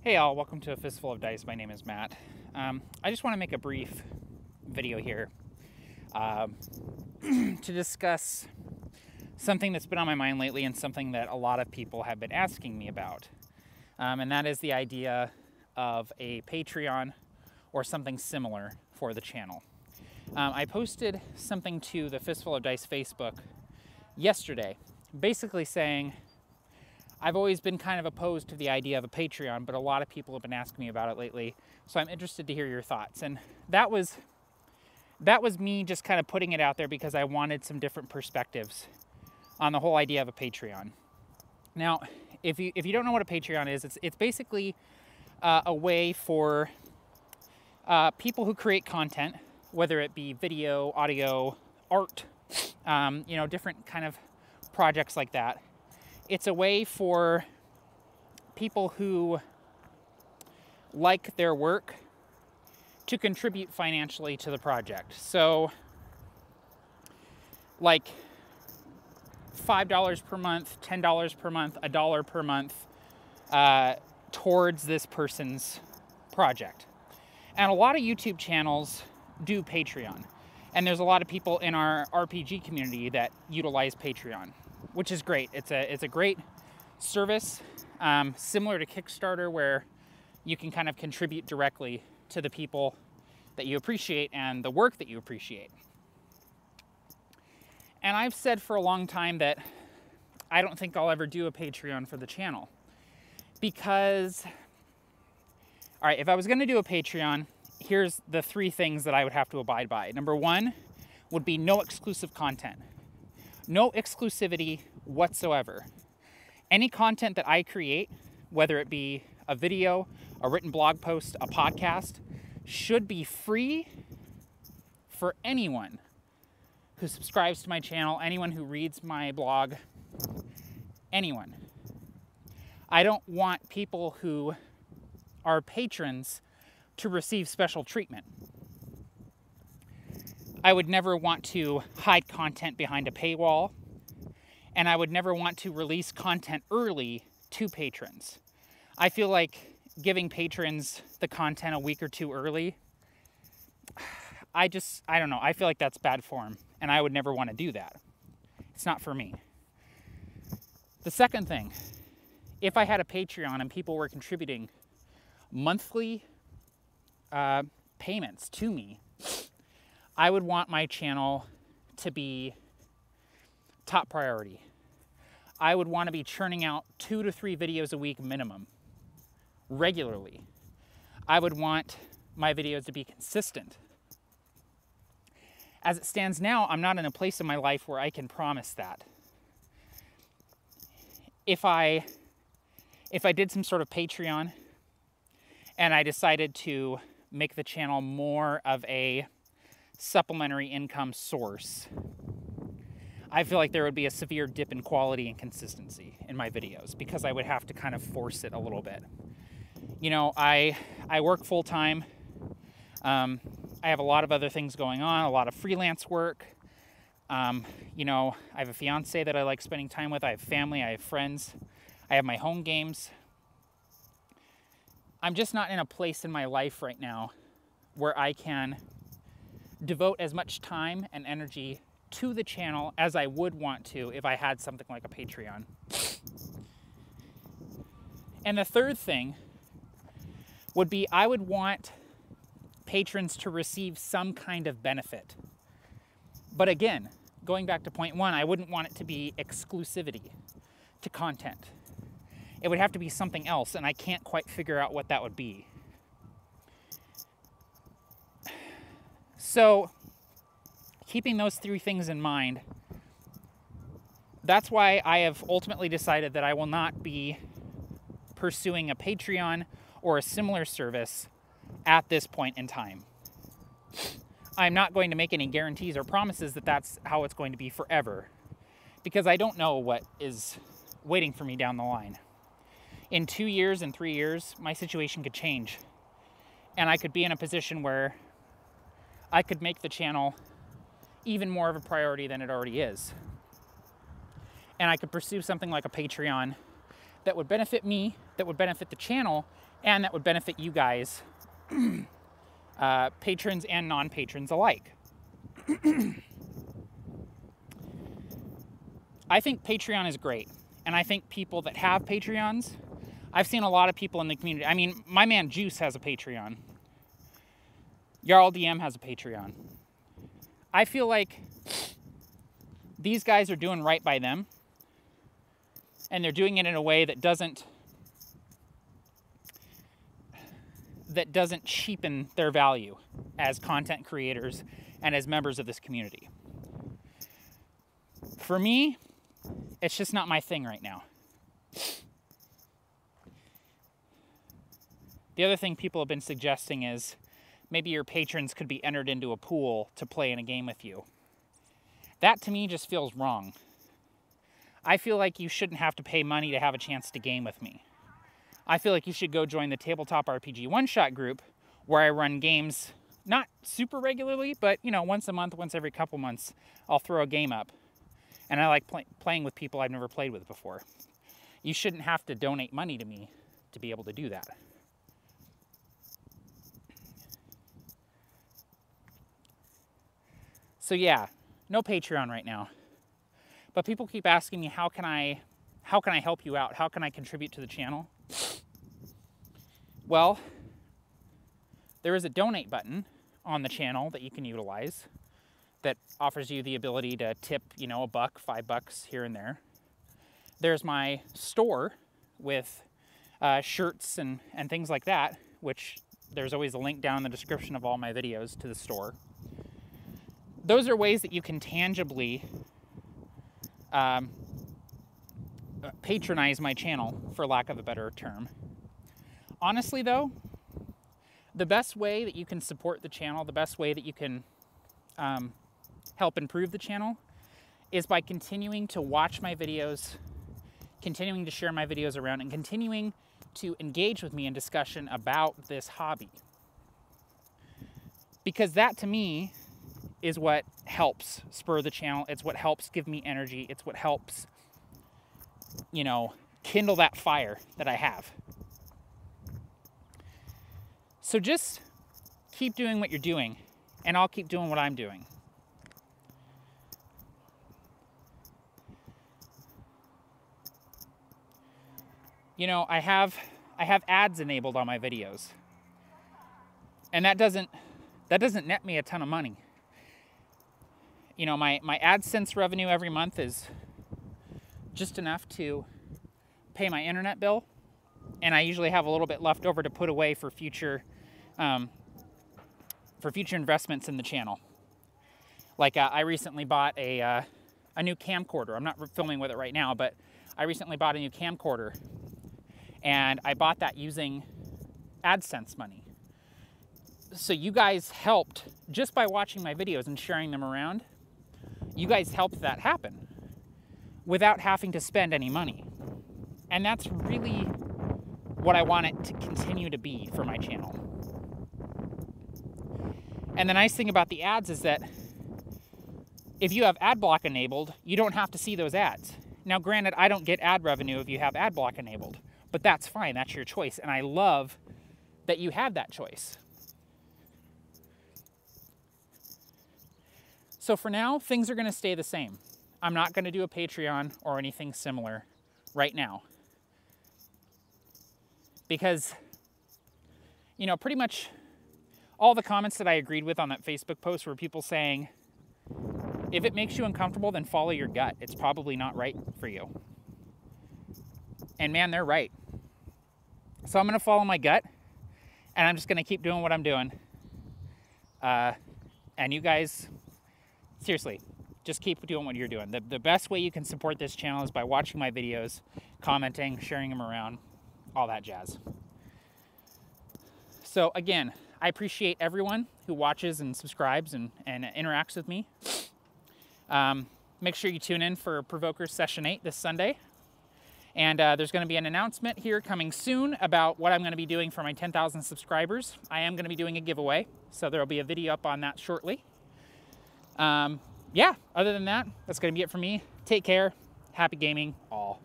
Hey all, welcome to A Fistful of Dice. My name is Matt. I just want to make a brief video here to discuss something that's been on my mind lately and something that a lot of people have been asking me about. And that is the idea of a Patreon or something similar for the channel. I posted something to the Fistful of Dice Facebook yesterday, basically saying I've always been kind of opposed to the idea of a Patreon, but a lot of people have been asking me about it lately, so I'm interested to hear your thoughts. And that was me just kind of putting it out there because I wanted some different perspectives on the whole idea of a Patreon. Now, if you don't know what a Patreon is, it's basically a way for people who create content, whether it be video, audio, art, different kind of projects like that. It's a way for people who like their work to contribute financially to the project. So, like $5 per month, $10 per month, $1 per month towards this person's project. And a lot of YouTube channels do Patreon. And there's a lot of people in our RPG community that utilize Patreon, which is great. It's a great service, similar to Kickstarter, where you can kind of contribute directly to the people that you appreciate and the work that you appreciate. And I've said for a long time that I don't think I'll ever do a Patreon for the channel. Because, all right, if I was going to do a Patreon, here's the 3 things that I would have to abide by. Number 1 would be no exclusive content. No exclusivity whatsoever. Any content that I create, whether it be a video, a written blog post, a podcast, should be free for anyone who subscribes to my channel, anyone who reads my blog, anyone. I don't want people who are patrons to receive special treatment. I would never want to hide content behind a paywall, and I would never want to release content early to patrons. I feel like giving patrons the content a week or 2 early, I don't know, I feel like that's bad form, and I would never want to do that. It's not for me. The second thing, if I had a Patreon and people were contributing monthly payments to me, I would want my channel to be top priority. I would want to be churning out 2 to 3 videos a week minimum, regularly. I would want my videos to be consistent. As it stands now, I'm not in a place in my life where I can promise that. If I did some sort of Patreon and I decided to make the channel more of a supplementary income source, I feel like there would be a severe dip in quality and consistency in my videos because I would have to kind of force it a little bit. You know, I work full-time. I have a lot of other things going on, a lot of freelance work. I have a fiance that I like spending time with. I have family, I have friends. I have my home games. I'm just not in a place in my life right now where I can devote as much time and energy to the channel as I would want to if I had something like a Patreon. And the third thing would be I would want patrons to receive some kind of benefit. But again, going back to point 1, I wouldn't want it to be exclusivity to content. It would have to be something else, and I can't quite figure out what that would be. So, keeping those 3 things in mind, that's why I have ultimately decided that I will not be pursuing a Patreon or a similar service at this point in time. I'm not going to make any guarantees or promises that that's how it's going to be forever, because I don't know what is waiting for me down the line. In 2 years and 3 years, my situation could change, and I could be in a position where I could make the channel even more of a priority than it already is. And I could pursue something like a Patreon that would benefit me, that would benefit the channel, and that would benefit you guys, patrons and non-patrons alike. I think Patreon is great, and I think people that have Patreons, I've seen a lot of people in the community. I mean, my man Juice has a Patreon. Jarl DM has a Patreon. I feel like these guys are doing right by them, and they're doing it in a way that doesn't cheapen their value as content creators and as members of this community. For me, it's just not my thing right now. The other thing people have been suggesting is maybe your patrons could be entered into a pool to play in a game with you. That to me just feels wrong. I feel like you shouldn't have to pay money to have a chance to game with me. I feel like you should go join the Tabletop RPG One-Shot group where I run games, not super regularly, but once a month, once every couple months, I'll throw a game up. And I like playing with people I've never played with before. You shouldn't have to donate money to me to be able to do that. So yeah, no Patreon right now. But people keep asking me, how can I help you out? How can I contribute to the channel? Well, there is a donate button on the channel that you can utilize that offers you the ability to tip, $1, $5 here and there. There's my store with shirts and things like that, which there's always a link down in the description of all my videos to the store. Those are ways that you can tangibly patronize my channel, for lack of a better term. Honestly though, the best way that you can support the channel, the best way that you can help improve the channel is by continuing to watch my videos, continuing to share my videos around, and continuing to engage with me in discussion about this hobby. Because that to me is what helps spur the channel. It's what helps give me energy. It's what helps, kindle that fire that I have. So just keep doing what you're doing, and I'll keep doing what I'm doing. I have ads enabled on my videos, and that doesn't net me a ton of money. My AdSense revenue every month is just enough to pay my internet bill, and I usually have a little bit left over to put away for future investments in the channel. Like I recently bought a new camcorder. I'm not filming with it right now, but I recently bought a new camcorder, and I bought that using AdSense money. So you guys helped, just by watching my videos and sharing them around, you guys helped that happen without having to spend any money. And that's really what I want it to continue to be for my channel. And the nice thing about the ads is that if you have ad block enabled, you don't have to see those ads. Now, granted, I don't get ad revenue if you have ad block enabled, but that's fine. That's your choice. And I love that you have that choice. So for now, things are going to stay the same. I'm not going to do a Patreon or anything similar right now. Because, pretty much all the comments that I agreed with on that Facebook post were people saying, if it makes you uncomfortable, then follow your gut. It's probably not right for you. And man, they're right. So I'm going to follow my gut, and I'm just going to keep doing what I'm doing. And you guys, seriously, just keep doing what you're doing. The best way you can support this channel is by watching my videos, commenting, sharing them around, all that jazz. So again, I appreciate everyone who watches and subscribes and interacts with me. Make sure you tune in for Provokers Session 8 this Sunday. And there's going to be an announcement here coming soon about what I'm going to be doing for my 10,000 subscribers. I am going to be doing a giveaway, so there will be a video up on that shortly. Yeah, other than that, that's going to be it for me. Take care. Happy gaming, all.